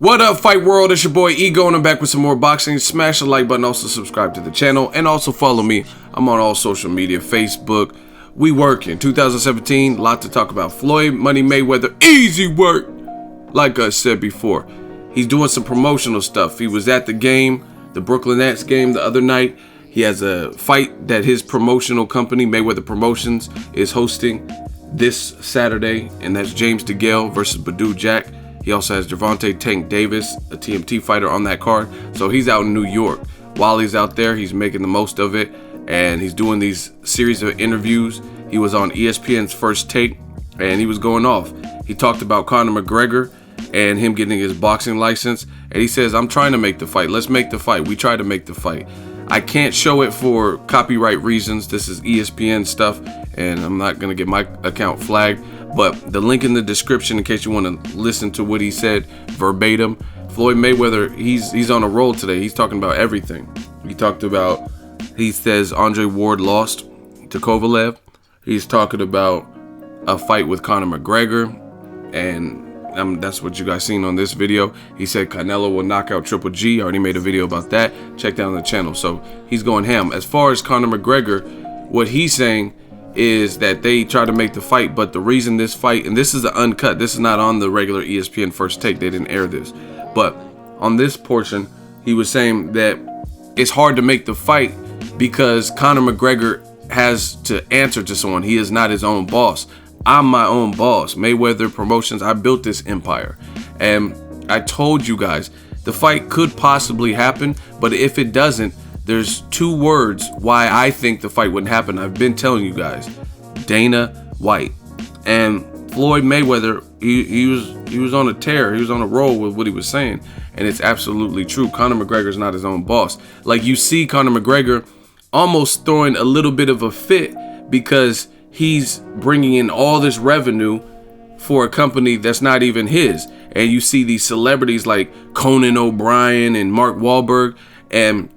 What up, fight world? It's your boy Ego, and I'm back with some more boxing. Smash the like button, also subscribe to the channel, and also follow me. I'm on all social media, Facebook. We working. 2017, lot to talk about. Floyd Money Mayweather, easy work. Like I said before, he's doing some promotional stuff. He was at the game, the Brooklyn Nets game the other night. He has a fight that his promotional company, Mayweather Promotions, is hosting this Saturday, and that's James DeGale versus Badou Jack. He also has Gervonta Tank Davis, a TMT fighter, on that card. So he's out in New York. While he's out there, he's making the most of it, and he's doing these series of interviews. He was on ESPN's First Take, and he was going off. He talked about Conor McGregor and him getting his boxing license, and he says, I'm trying to make the fight. Let's make the fight. We try to make the fight. I can't show it for copyright reasons. This is ESPN stuff, and I'm not going to get my account flagged. But the link in the description in case you want to listen to what he said verbatim. Floyd Mayweather, he's on a roll today. He's talking about everything. He says Andre Ward lost to Kovalev. He's talking about a fight with Conor McGregor, and that's what you guys seen on this video. He said Canelo will knock out Triple G. I already made a video about that. Check that on the channel. So he's going ham. As far as Conor McGregor, what he's saying is that they try to make the fight, but the reason this fight, and this is the uncut, this is not on the regular ESPN First Take, they didn't air this, but on this portion, he was saying that it's hard to make the fight because Conor McGregor has to answer to someone. He is not his own boss. I'm my own boss. Mayweather Promotions, I built this empire, and I told you guys the fight could possibly happen, but if it doesn't, there's two words why I think the fight wouldn't happen. I've been telling you guys. Dana White. And Floyd Mayweather, he was on a tear. He was on a roll with what he was saying. And it's absolutely true. Conor McGregor's not his own boss. Like, you see Conor McGregor almost throwing a little bit of a fit because he's bringing in all this revenue for a company that's not even his. And you see these celebrities like Conan O'Brien and Mark Wahlberg, and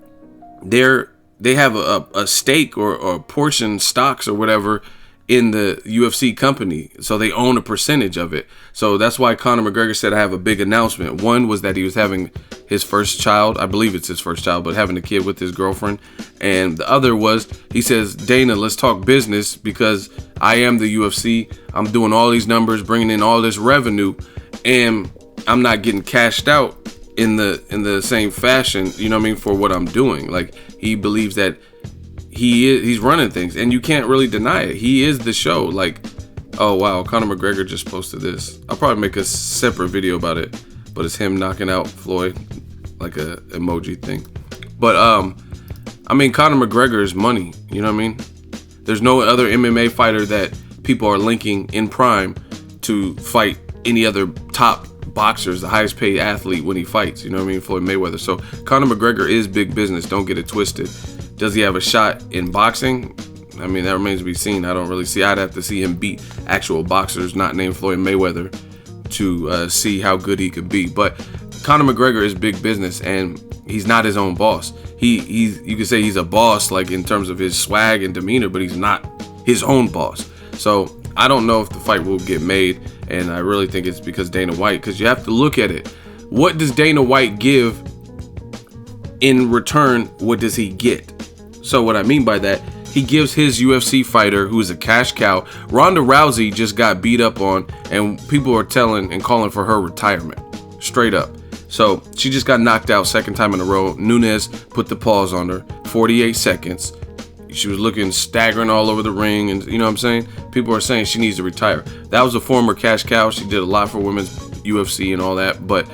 they have a stake or a portion, stocks or whatever, in the UFC company, so they own a percentage of it. So that's why Conor McGregor said, I have a big announcement. One was that he was having his first child. I believe it's his first child, but having a kid with his girlfriend. And the other was, he says, Dana, let's talk business because I am the UFC. I'm doing all these numbers, bringing in all this revenue, and I'm not getting cashed out in the same fashion, you know what I mean, for what I'm doing. Like, he believes that he's running things, and you can't really deny it. He is the show. Like, oh wow, Conor McGregor just posted this. I'll probably make a separate video about it, but it's him knocking out Floyd, like a emoji thing. But I mean, Conor McGregor is money, you know what I mean? There's no other MMA fighter that people are linking in prime to fight any other top boxers, the highest paid athlete when he fights, you know what I mean, Floyd Mayweather. So Conor McGregor is big business, don't get it twisted. Does he have a shot in boxing? I mean, that remains to be seen. I don't really see. I'd have to see him beat actual boxers not named Floyd Mayweather to see how good he could be. But Conor McGregor is big business, and he's not his own boss. You could say he's a boss, like in terms of his swag and demeanor, but he's not his own boss. So I don't know if the fight will get made, and I really think it's because Dana White, because you have to look at it. What does Dana White give in return? What does he get? So what I mean by that, he gives his UFC fighter, who is a cash cow. Ronda Rousey just got beat up on, and people are telling and calling for her retirement, straight up. So she just got knocked out second time in a row. Nunes put the pause on her, 48 seconds. She was looking staggering all over the ring, and you know what I'm saying? People are saying she needs to retire. That was a former cash cow. She did a lot for women's UFC and all that, but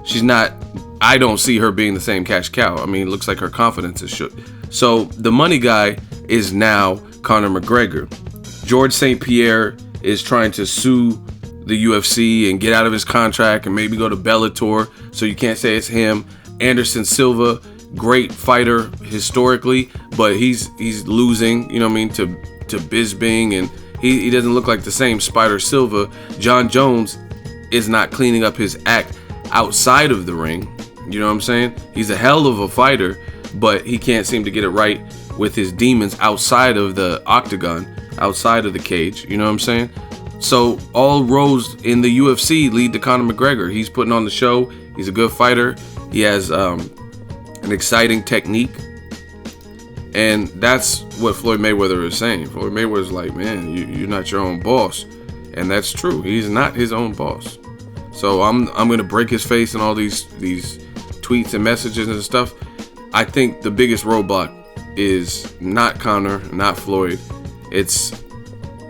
she's not, I don't see her being the same cash cow. I mean, it looks like her confidence is shook. So the money guy is now Conor McGregor. George St. Pierre is trying to sue the UFC and get out of his contract and maybe go to Bellator, so you can't say it's him. Anderson Silva, great fighter historically, but he's losing, you know what I mean, to Bisping, and he doesn't look like the same Spider Silva. John Jones is not cleaning up his act outside of the ring, you know what I'm saying? He's a hell of a fighter, but he can't seem to get it right with his demons outside of the octagon, outside of the cage, you know what I'm saying? So all roads in the UFC lead to Conor McGregor. He's putting on the show. He's a good fighter. He has an exciting technique. And that's what Floyd Mayweather is saying. Floyd Mayweather's like, man, you're not your own boss. And that's true. He's not his own boss. So I'm going to break his face and all these tweets and messages and stuff. I think the biggest roadblock is not Conor, not Floyd. It's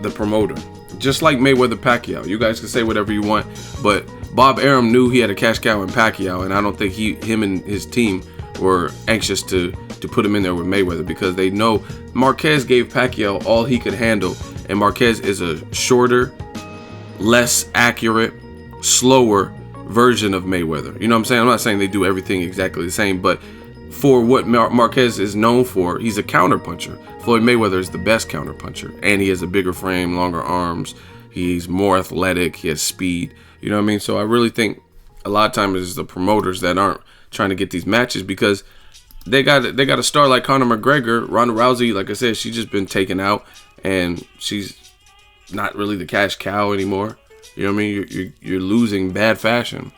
the promoter. Just like Mayweather Pacquiao. You guys can say whatever you want, but Bob Arum knew he had a cash cow in Pacquiao, and I don't think him and his team were anxious to put him in there with Mayweather, because they know Marquez gave Pacquiao all he could handle, and Marquez is a shorter, less accurate, slower version of Mayweather. You know what I'm saying? I'm not saying they do everything exactly the same, but for what Marquez is known for, he's a counterpuncher. Floyd Mayweather is the best counterpuncher, and he has a bigger frame, longer arms. He's more athletic. He has speed. You know what I mean? So I really think a lot of times it's the promoters that aren't trying to get these matches, because they got a star like Conor McGregor. Ronda Rousey, like I said, she's just been taken out, and she's not really the cash cow anymore. You know what I mean? You're losing bad fashion.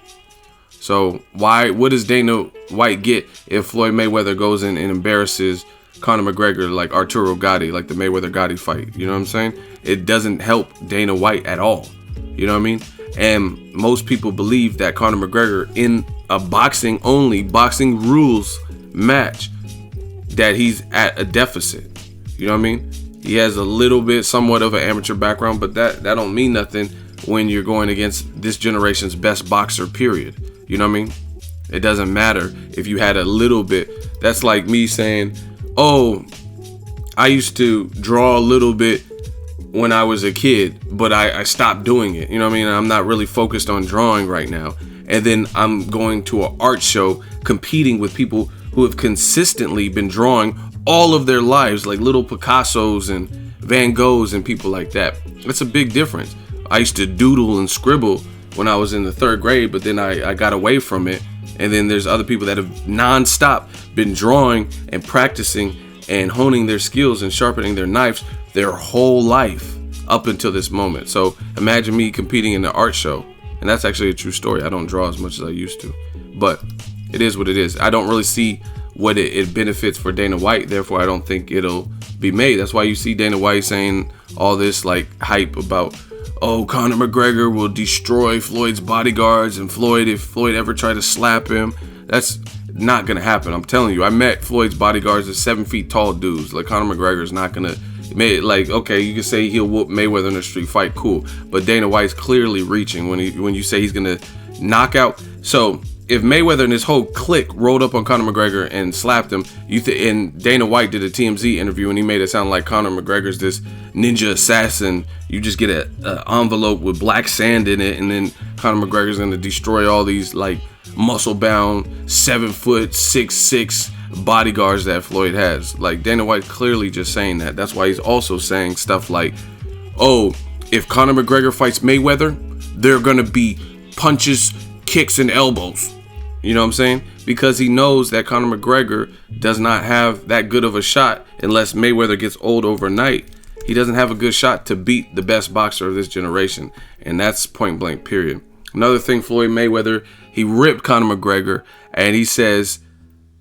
So what does Dana White get if Floyd Mayweather goes in and embarrasses Conor McGregor like Arturo Gatti, like the Mayweather-Gotti fight? You know what I'm saying? It doesn't help Dana White at all. You know what I mean? And most people believe that Conor McGregor, in a boxing rules match, that he's at a deficit. You know what I mean? He has a little bit, somewhat of an amateur background, but that don't mean nothing when you're going against this generation's best boxer, period. You know what I mean? It doesn't matter if you had a little bit. That's like me saying, oh, I used to draw a little bit when I was a kid, but I stopped doing it. You know what I mean? I'm not really focused on drawing right now. And then I'm going to an art show competing with people who have consistently been drawing all of their lives, like little Picassos and Van Goghs and people like that. That's a big difference. I used to doodle and scribble when I was in the 3rd grade, but then I got away from it. And then there's other people that have nonstop been drawing and practicing and honing their skills and sharpening their knives their whole life up until this moment. So imagine me competing in the art show. And that's actually a true story. I don't draw as much as I used to, but it is what it is. I don't really see what it benefits for Dana White. Therefore, I don't think it'll be made. That's why you see Dana White saying all this like hype about, oh, Conor McGregor will destroy Floyd's bodyguards, and if Floyd ever tried to slap him, that's not gonna happen. I'm telling you, I met Floyd's bodyguards as 7 feet tall dudes. Like, Conor McGregor's not gonna, okay, you can say he'll whoop Mayweather in a street fight, cool, but Dana White's clearly reaching when you say he's gonna knock out. So if Mayweather and his whole clique rolled up on Conor McGregor and slapped him, and Dana White did a TMZ interview and he made it sound like Conor McGregor's this ninja assassin. You just get an envelope with black sand in it, and then Conor McGregor's gonna destroy all these like muscle-bound 7'6" bodyguards that Floyd has. Like, Dana White clearly just saying that. That's why he's also saying stuff like, oh, if Conor McGregor fights Mayweather, they're gonna be punches, kicks, and elbows. You know what I'm saying? Because he knows that Conor McGregor does not have that good of a shot unless Mayweather gets old overnight. He doesn't have a good shot to beat the best boxer of this generation. And that's point blank, period. Another thing, Floyd Mayweather, he ripped Conor McGregor, and he says,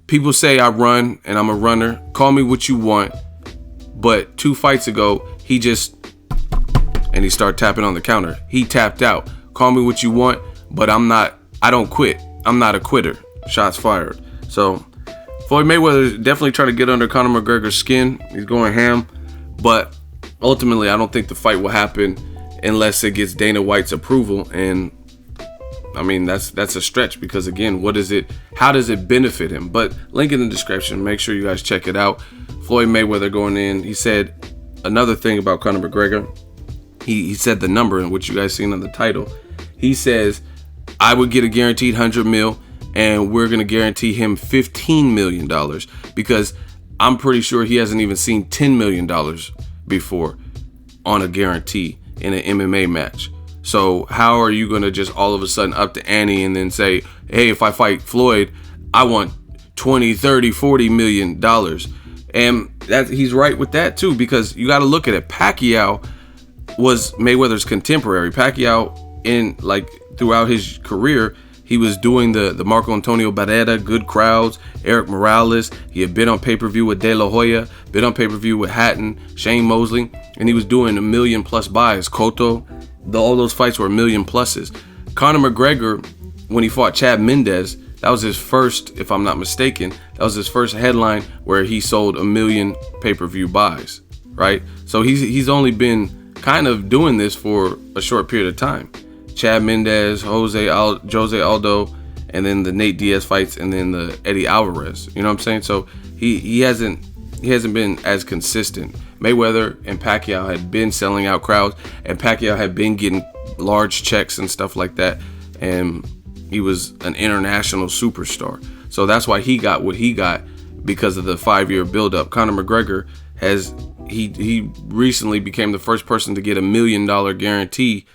people say I run and I'm a runner. Call me what you want. But 2 fights ago, he started tapping on the counter. He tapped out. Call me what you want, but I don't quit. I'm not a quitter. Shots fired. So Floyd Mayweather is definitely trying to get under Conor McGregor's skin. He's going ham. But ultimately, I don't think the fight will happen unless it gets Dana White's approval. And I mean, that's a stretch, because again, how does it benefit him? But link in the description. Make sure you guys check it out. Floyd Mayweather going in. He said another thing about Conor McGregor. He said the number, in which you guys seen on the title. He says, I would get a guaranteed $100 million, and we're going to guarantee him $15 million, because I'm pretty sure he hasn't even seen $10 million before on a guarantee in an MMA match. So how are you going to just all of a sudden up the ante and then say, hey, if I fight Floyd, I want 20, 30, 40 million dollars? And he's right with that too, because you got to look at it. Pacquiao was Mayweather's contemporary. Pacquiao, throughout his career, He was doing the Marco Antonio Barrera, good crowds, Eric Morales. He had been on pay-per-view with De La Hoya, been on pay-per-view with Hatton, Shane Mosley, and he was doing 1 million plus buys. Cotto, all those fights were 1 million pluses. Conor McGregor, when he fought Chad Mendes, that was his first, if I'm not mistaken, that was his first headline where he sold 1 million pay-per-view buys, right? So he's only been kind of doing this for a short period of time. Chad Mendes, Jose Aldo, and then the Nate Diaz fights, and then the Eddie Alvarez. You know what I'm saying? So he hasn't been as consistent. Mayweather and Pacquiao had been selling out crowds, and Pacquiao had been getting large checks and stuff like that, and he was an international superstar. So that's why he got what he got, because of the 5-year buildup. Conor McGregor he recently became the first person to get $1 million guarantee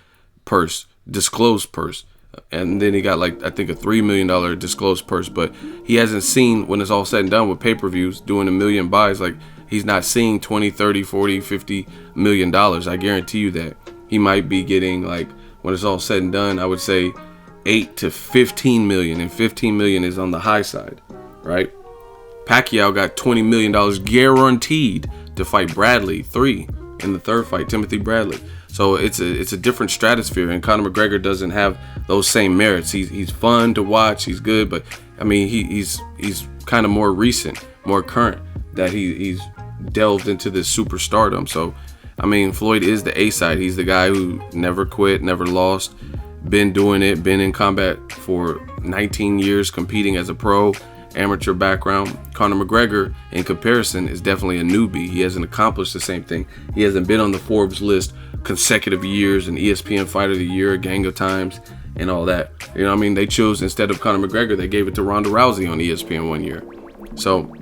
purse, disclosed purse, and then he got like I think a $3 million disclosed purse. But he hasn't seen, when it's all said and done with pay-per-views, doing 1 million buys, like he's not seeing 20, 30, 40, 50 million dollars. I guarantee you that. He might be getting, like, when it's all said and done, I would say 8 to 15 million, and 15 million is on the high side, right? Pacquiao got $20 million guaranteed to fight Bradley 3 in the third fight, Timothy Bradley. So it's a different stratosphere, and Conor McGregor doesn't have those same merits. He's fun to watch, he's good, but I mean he's kind of more recent, more current, that he's delved into this superstardom. So I mean, Floyd is the A side. He's the guy who never quit, never lost, been doing it, been in combat for 19 years, competing as a pro, amateur background. Conor McGregor, in comparison, is definitely a newbie. He hasn't accomplished the same thing. He hasn't been on the Forbes list consecutive years, and ESPN Fighter of the Year a gang of times, and all that. You know what I mean? They chose, instead of Conor McGregor, they gave it to Ronda Rousey on ESPN one year. So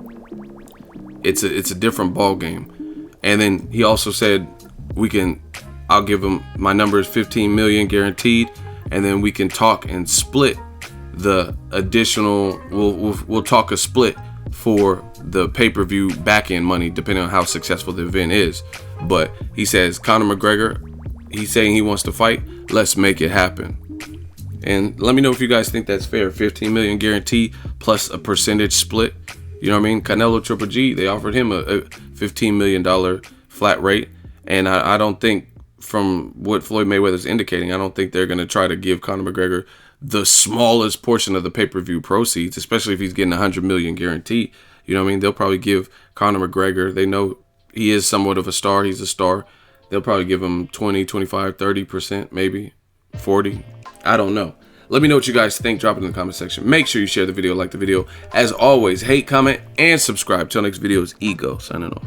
it's a different ball game. And then he also said, I'll give him, my number is 15 million guaranteed, and then we can talk and split the additional, we'll talk a split for the pay-per-view back-end money, depending on how successful the event is. But he says, Conor McGregor, he's saying he wants to fight, let's make it happen. And let me know if you guys think that's fair. 15 million guarantee plus a percentage split. You know what I mean? Canelo Triple G, they offered him a $15 million flat rate. And I don't think, from what Floyd Mayweather's indicating, I don't think they're going to try to give Conor McGregor the smallest portion of the pay-per-view proceeds, especially if he's getting 100 million guarantee. You know what I mean? They'll probably give Conor McGregor, they know he is somewhat of a star. He's a star. They'll probably give him 20, 25, 30%, maybe 40. I don't know. Let me know what you guys think. Drop it in the comment section. Make sure you share the video, like the video. As always, hate, comment, and subscribe. Till next video, is Ego signing off.